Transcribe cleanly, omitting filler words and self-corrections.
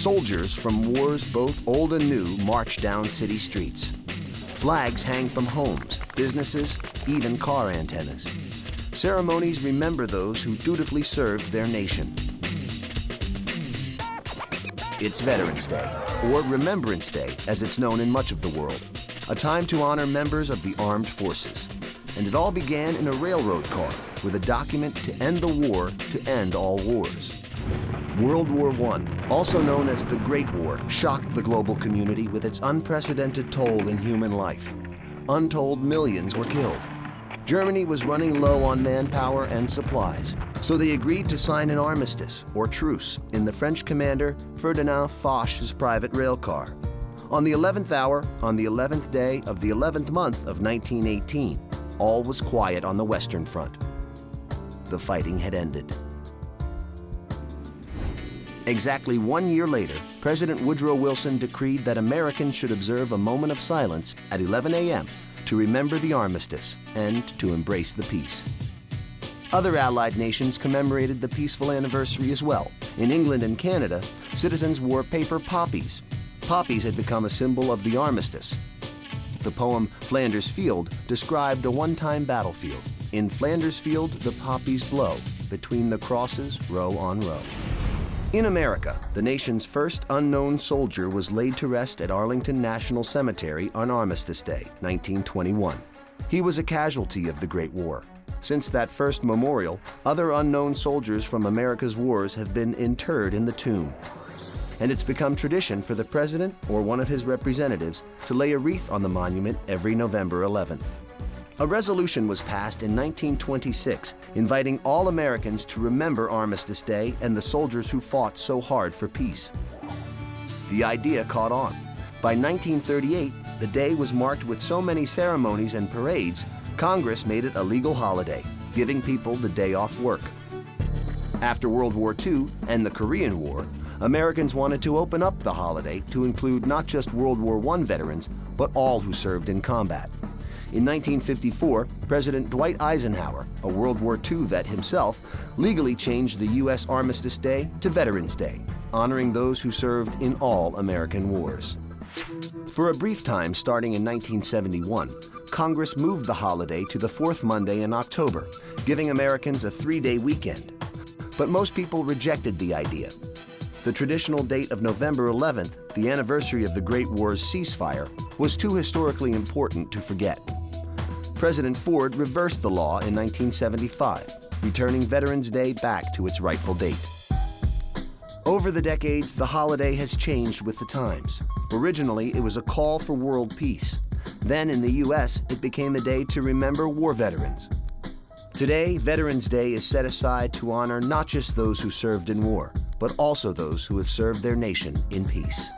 Soldiers from wars both old and new march down city streets. Flags hang from homes, businesses, even car antennas. Ceremonies remember those who dutifully served their nation. It's Veterans Day, or Remembrance Day, as it's known in much of the world, a time to honor members of the armed forces. And it all began in a railroad car with a document to end the war to end all wars. World War I, also known as the Great War, shocked the global community with its unprecedented toll in human life. Untold millions were killed. Germany was running low on manpower and supplies, so they agreed to sign an armistice, or truce, in the French commander Ferdinand Foch's private rail car. On the 11th hour, on the 11th day of the 11th month of 1918, all was quiet on the Western Front. The fighting had ended. Exactly 1 year later, President Woodrow Wilson decreed that Americans should observe a moment of silence at 11 a.m. to remember the armistice and to embrace the peace. Other Allied nations commemorated the peaceful anniversary as well. In England and Canada, citizens wore paper poppies. Poppies had become a symbol of the armistice. The poem Flanders Field described a one-time battlefield. In Flanders Field, the poppies blow, between the crosses, row on row. In America, the nation's first unknown soldier was laid to rest at Arlington National Cemetery on Armistice Day, 1921. He was a casualty of the Great War. Since that first memorial, other unknown soldiers from America's wars have been interred in the tomb. And it's become tradition for the president or one of his representatives to lay a wreath on the monument every November 11th. A resolution was passed in 1926 inviting all Americans to remember Armistice Day and the soldiers who fought so hard for peace. The idea caught on. By 1938, the day was marked with so many ceremonies and parades, Congress made it a legal holiday, giving people the day off work. After World War II and the Korean War, Americans wanted to open up the holiday to include not just World War I veterans, but all who served in combat. In 1954, President Dwight Eisenhower, a World War II vet himself, legally changed the U.S. Armistice Day to Veterans Day, honoring those who served in all American wars. For a brief time starting in 1971, Congress moved the holiday to the fourth Monday in October, giving Americans a three-day weekend. But most people rejected the idea. The traditional date of November 11th, the anniversary of the Great War's ceasefire, was too historically important to forget. President Ford reversed the law in 1975, returning Veterans Day back to its rightful date. Over the decades, the holiday has changed with the times. Originally, it was a call for world peace. Then in the U.S., it became a day to remember war veterans. Today, Veterans Day is set aside to honor not just those who served in war, but also those who have served their nation in peace.